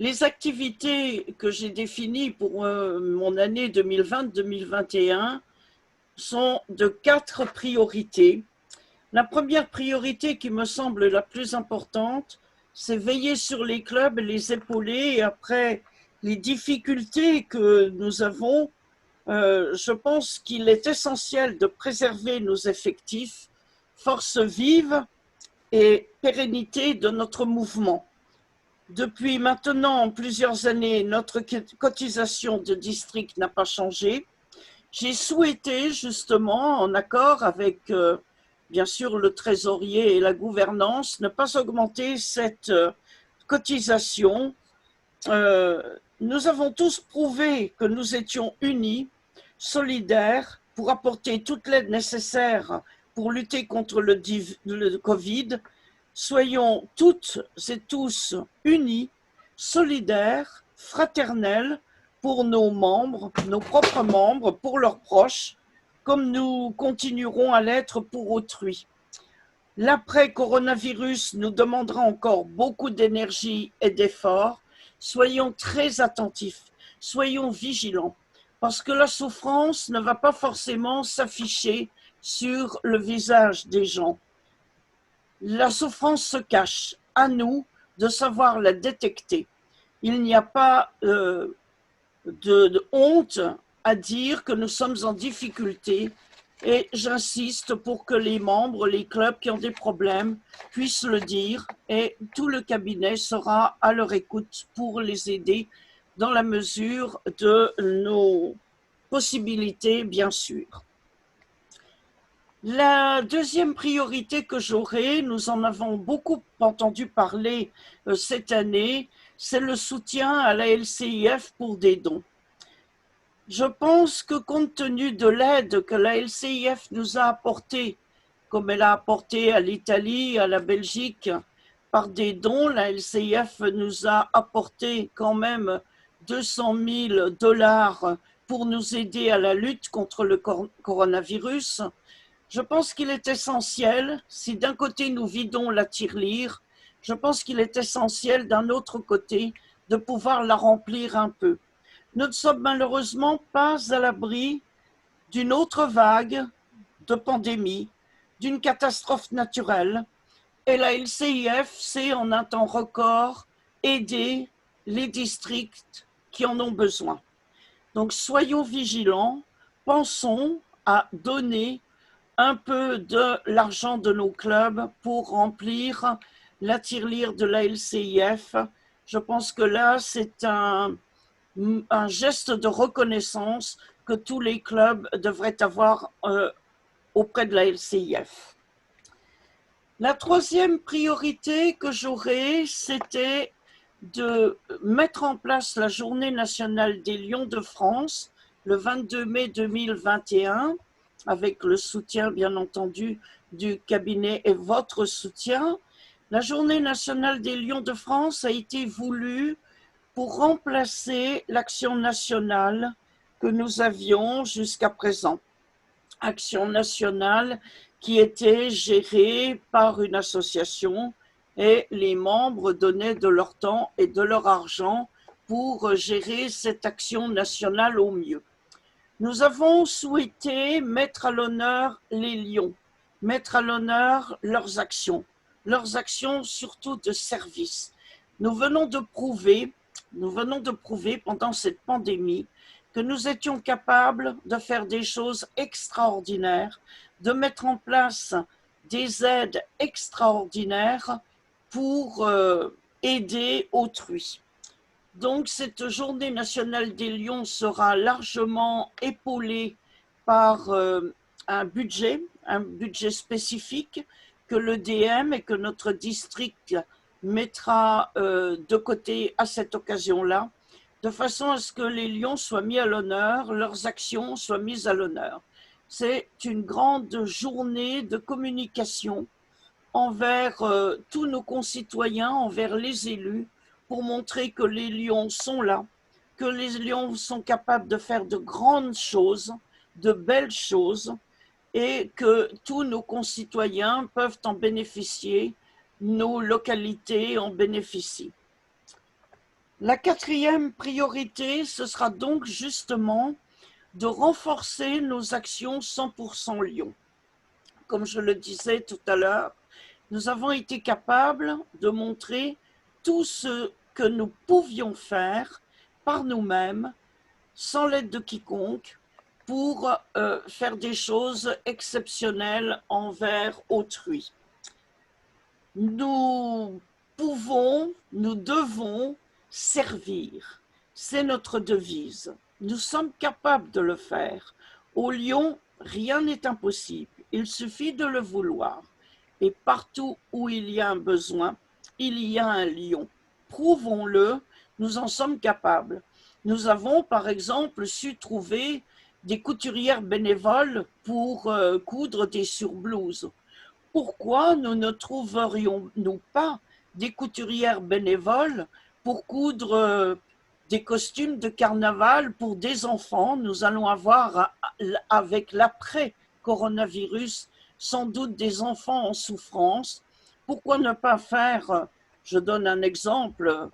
Les activités que j'ai définies pour mon année 2020-2021 sont de 4 priorités. La première priorité qui me semble la plus importante, c'est veiller sur les clubs, les épauler et après les difficultés que nous avons, je pense qu'il est essentiel de préserver nos effectifs, force vive et pérennité de notre mouvement. Depuis maintenant plusieurs années, notre cotisation de district n'a pas changé. J'ai souhaité justement, en accord avec bien sûr le trésorier et la gouvernance, ne pas augmenter cette cotisation. Nous avons tous prouvé que nous étions unis, solidaires, pour apporter toute l'aide nécessaire pour lutter contre le Covid. Soyons toutes et tous unis, solidaires, fraternels pour nos membres, nos propres membres, pour leurs proches, comme nous continuerons à l'être pour autrui. L'après-coronavirus nous demandera encore beaucoup d'énergie et d'efforts. Soyons très attentifs, soyons vigilants, parce que la souffrance ne va pas forcément s'afficher sur le visage des gens. La souffrance se cache, à nous de savoir la détecter. Il n'y a pas de honte à dire que nous sommes en difficulté et j'insiste pour que les membres, les clubs qui ont des problèmes puissent le dire et tout le cabinet sera à leur écoute pour les aider dans la mesure de nos possibilités, bien sûr. La deuxième priorité que j'aurai, nous en avons beaucoup entendu parler cette année, c'est le soutien à la LCIF pour des dons. Je pense que compte tenu de l'aide que la LCIF nous a apportée, comme elle a apporté à l'Italie, à la Belgique, par des dons, la LCIF nous a apporté quand même 200 000 $ pour nous aider à la lutte contre le coronavirus. Je pense qu'il est essentiel, si d'un côté nous vidons la tirelire, je pense qu'il est essentiel d'un autre côté de pouvoir la remplir un peu. Nous ne sommes malheureusement pas à l'abri d'une autre vague de pandémie, d'une catastrophe naturelle, et la LCIF sait en un temps record aider les districts qui en ont besoin. Donc soyons vigilants, pensons à donner un peu de l'argent de nos clubs pour remplir la tirelire de la LCIF. Je pense que là, c'est un geste de reconnaissance que tous les clubs devraient avoir auprès de la LCIF. La troisième priorité que j'aurais, c'était de mettre en place la Journée nationale des Lions de France le 22 mai 2021, avec le soutien, bien entendu, du cabinet et votre soutien. La Journée nationale des Lions de France a été voulue pour remplacer l'action nationale que nous avions jusqu'à présent. Action nationale qui était gérée par une association et les membres donnaient de leur temps et de leur argent pour gérer cette action nationale au mieux. Nous avons souhaité mettre à l'honneur les lions, mettre à l'honneur leurs actions surtout de service. Nous venons de prouver pendant cette pandémie que nous étions capables de faire des choses extraordinaires, de mettre en place des aides extraordinaires pour aider autrui. Donc cette journée nationale des Lions sera largement épaulée par un budget spécifique que l'EDM et que notre district mettra de côté à cette occasion-là, de façon à ce que les Lions soient mis à l'honneur, leurs actions soient mises à l'honneur. C'est une grande journée de communication envers tous nos concitoyens, envers les élus, pour montrer que les lions sont là, que les lions sont capables de faire de grandes choses, de belles choses, et que tous nos concitoyens peuvent en bénéficier, nos localités en bénéficient. La quatrième priorité, ce sera donc justement de renforcer nos actions 100% Lyon. Comme je le disais tout à l'heure, nous avons été capables de montrer tout ce que nous pouvions faire par nous-mêmes, sans l'aide de quiconque, pour faire des choses exceptionnelles envers autrui. Nous pouvons, nous devons servir. C'est notre devise. Nous sommes capables de le faire. Au Lyon, rien n'est impossible. Il suffit de le vouloir. Et partout où il y a un besoin, il y a un lion. Prouvons-le, nous en sommes capables. Nous avons, par exemple, su trouver des couturières bénévoles pour coudre des surblouses. Pourquoi nous ne trouverions-nous pas des couturières bénévoles pour coudre des costumes de carnaval pour des enfants? Nous allons avoir, avec l'après-coronavirus, sans doute des enfants en souffrance. Pourquoi ne pas faire, je donne un exemple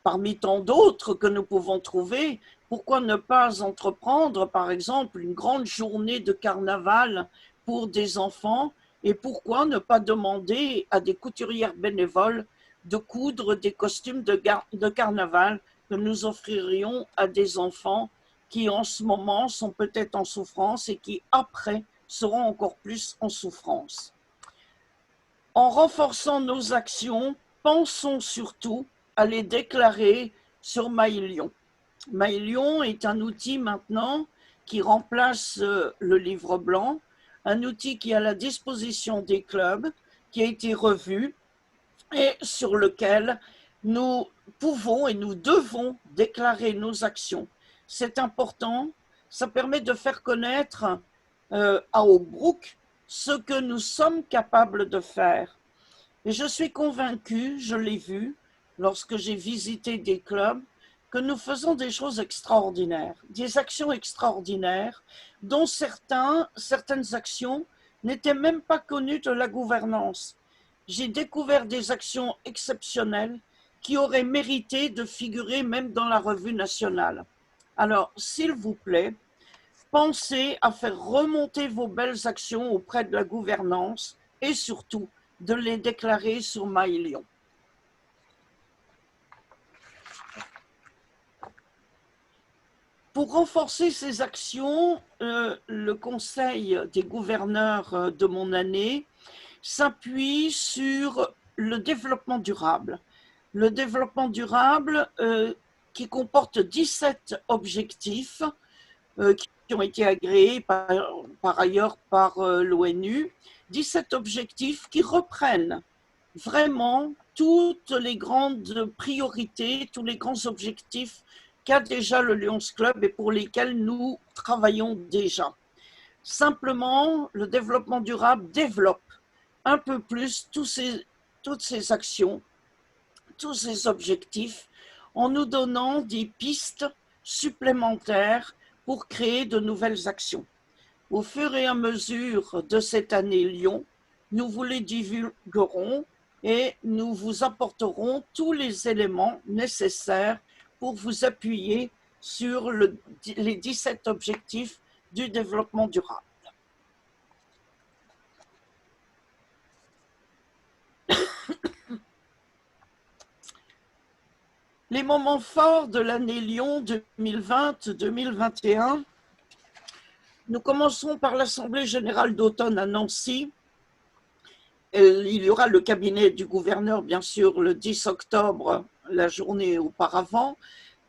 parmi tant d'autres que nous pouvons trouver, pourquoi ne pas entreprendre, par exemple, une grande journée de carnaval pour des enfants, et pourquoi ne pas demander à des couturières bénévoles de coudre des costumes de carnaval que nous offririons à des enfants qui en ce moment sont peut-être en souffrance et qui après seront encore plus en souffrance. En renforçant nos actions, pensons surtout à les déclarer sur MyLyon. MyLyon est un outil maintenant qui remplace le livre blanc, un outil qui est à la disposition des clubs, qui a été revu et sur lequel nous pouvons et nous devons déclarer nos actions. C'est important, ça permet de faire connaître à Holbrook ce que nous sommes capables de faire. Et je suis convaincue, je l'ai vu lorsque j'ai visité des clubs, que nous faisons des choses extraordinaires, des actions extraordinaires dont certaines actions n'étaient même pas connues de la gouvernance. J'ai découvert des actions exceptionnelles qui auraient mérité de figurer même dans la revue nationale. Alors, s'il vous plaît, pensez à faire remonter vos belles actions auprès de la gouvernance et surtout de les déclarer sur MyLyon. Pour renforcer ces actions, le conseil des gouverneurs de mon année s'appuie sur le développement durable. Le développement durable qui comporte 17 objectifs qui ont été agréés par ailleurs par l'ONU, 17 objectifs qui reprennent vraiment toutes les grandes priorités, tous les grands objectifs qu'a déjà le Lions Club et pour lesquels nous travaillons déjà. Simplement, le développement durable développe un peu plus toutes ces actions, tous ces objectifs, en nous donnant des pistes supplémentaires pour créer de nouvelles actions. Au fur et à mesure de cette année Lyon, nous vous les divulguerons et nous vous apporterons tous les éléments nécessaires pour vous appuyer sur les 17 objectifs du développement durable. Les moments forts de l'année Lyon 2020-2021, nous commencerons par l'Assemblée générale d'automne à Nancy. Il y aura le cabinet du gouverneur, bien sûr, le 10 octobre, la journée auparavant.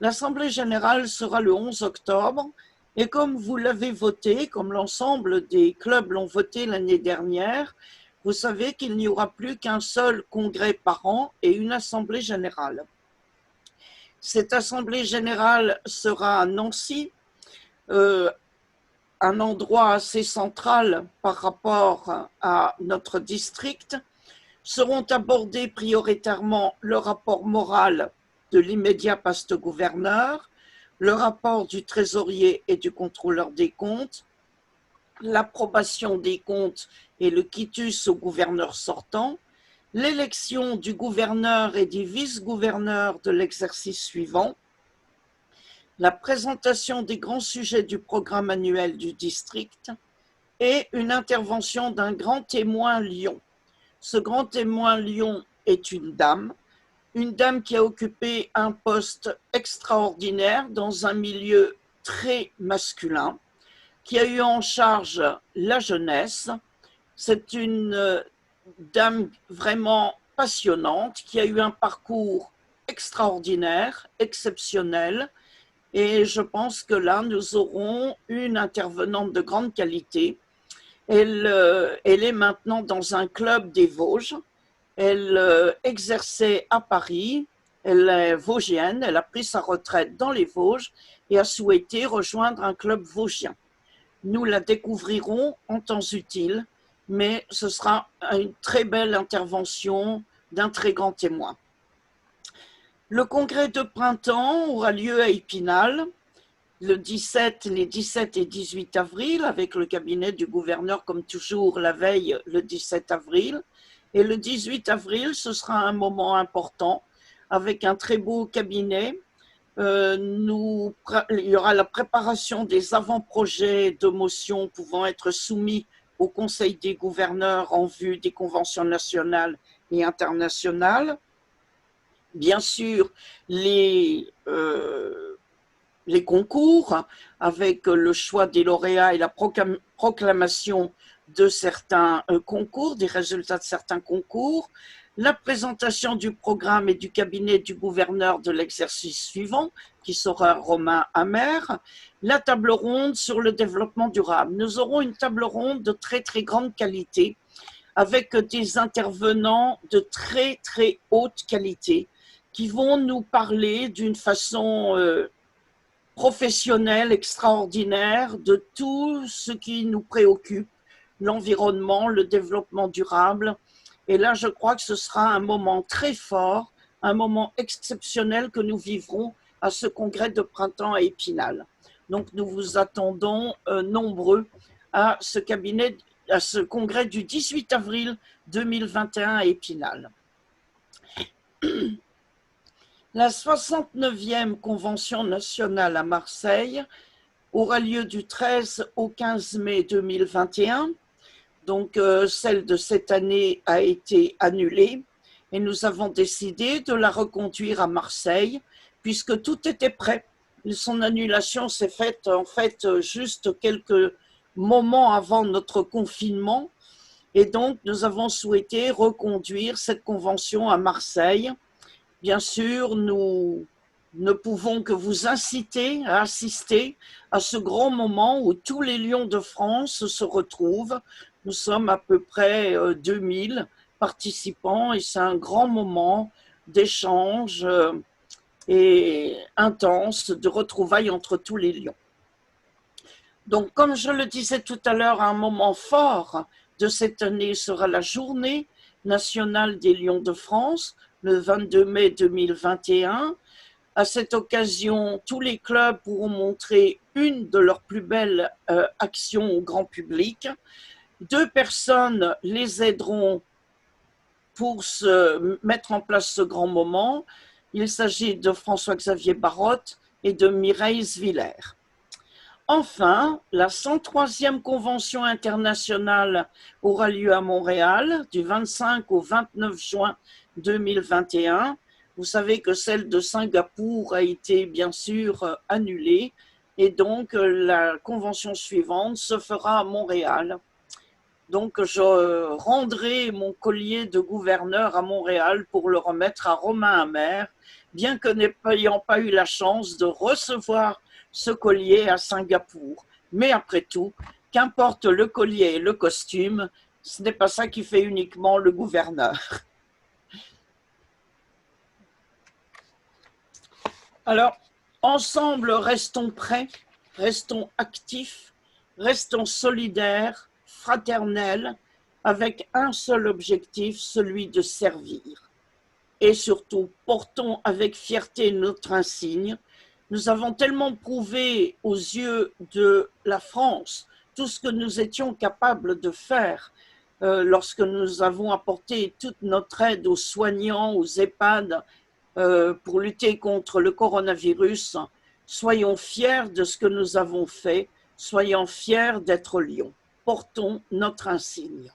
L'Assemblée générale sera le 11 octobre. Et comme vous l'avez voté, comme l'ensemble des clubs l'ont voté l'année dernière, vous savez qu'il n'y aura plus qu'un seul congrès par an et une assemblée générale. Cette assemblée générale sera à Nancy, un endroit assez central par rapport à notre district. Seront abordés prioritairement le rapport moral de l'immédiat poste-gouverneur, le rapport du trésorier et du contrôleur des comptes, l'approbation des comptes et le quitus au gouverneur sortant, l'élection du gouverneur et du vice-gouverneur de l'exercice suivant, la présentation des grands sujets du programme annuel du district et une intervention d'un grand témoin lion. Ce grand témoin lion est une dame qui a occupé un poste extraordinaire dans un milieu très masculin, qui a eu en charge la jeunesse. C'est une dame vraiment passionnante, qui a eu un parcours extraordinaire, exceptionnel, et je pense que là, nous aurons une intervenante de grande qualité. Elle est maintenant dans un club des Vosges. Elle exerçait à Paris, elle est vosgienne, elle a pris sa retraite dans les Vosges et a souhaité rejoindre un club vosgien. Nous la découvrirons en temps utile, mais ce sera une très belle intervention d'un très grand témoin. Le congrès de printemps aura lieu à Épinal les 17 et 18 avril avec le cabinet du gouverneur comme toujours la veille le 17 avril. Et le 18 avril, ce sera un moment important avec un très beau cabinet. Il y aura la préparation des avant-projets de motions pouvant être soumis au Conseil des gouverneurs en vue des conventions nationales et internationales. Bien sûr, les concours avec le choix des lauréats et la proclamation de certains concours, des résultats de certains concours, la présentation du programme et du cabinet du gouverneur de l'exercice suivant, qui sera Romain Amer, la table ronde sur le développement durable. Nous aurons une table ronde de très très grande qualité avec des intervenants de très très haute qualité qui vont nous parler d'une façon professionnelle extraordinaire de tout ce qui nous préoccupe, l'environnement, le développement durable. Et là, je crois que ce sera un moment très fort, un moment exceptionnel que nous vivrons à ce congrès de printemps à Épinal. Donc, nous vous attendons nombreux à ce congrès du 18 avril 2021 à Épinal. La 69e Convention nationale à Marseille aura lieu du 13 au 15 mai 2021. Donc, celle de cette année a été annulée et nous avons décidé de la reconduire à Marseille puisque tout était prêt. Son annulation s'est faite en fait juste quelques moments avant notre confinement et donc nous avons souhaité reconduire cette convention à Marseille. Bien sûr, nous ne pouvons que vous inciter à assister à ce grand moment où tous les lions de France se retrouvent. Nous sommes à peu près 2000 participants et c'est un grand moment d'échange et intense de retrouvailles entre tous les lions. Donc, comme je le disais tout à l'heure, un moment fort de cette année sera la journée nationale des lions de France, le 22 mai 2021. À cette occasion, tous les clubs pourront montrer une de leurs plus belles actions au grand public. 2 personnes les aideront pour mettre en place ce grand moment. Il s'agit de François-Xavier Barotte et de Mireille Zwiller. Enfin, la 103e Convention internationale aura lieu à Montréal du 25 au 29 juin 2021. Vous savez que celle de Singapour a été bien sûr annulée et donc la convention suivante se fera à Montréal. Donc je rendrai mon collier de gouverneur à Montréal pour le remettre à Romain Amer, bien que n'ayant pas eu la chance de recevoir ce collier à Singapour. Mais après tout, qu'importe le collier et le costume, ce n'est pas ça qui fait uniquement le gouverneur. Alors, ensemble, restons prêts, restons actifs, restons solidaires, fraternels, avec un seul objectif, celui de servir. Et surtout, portons avec fierté notre insigne. Nous avons tellement prouvé aux yeux de la France tout ce que nous étions capables de faire lorsque nous avons apporté toute notre aide aux soignants, aux EHPAD, pour lutter contre le coronavirus. Soyons fiers de ce que nous avons fait, soyons fiers d'être Lyon. Portons notre insigne.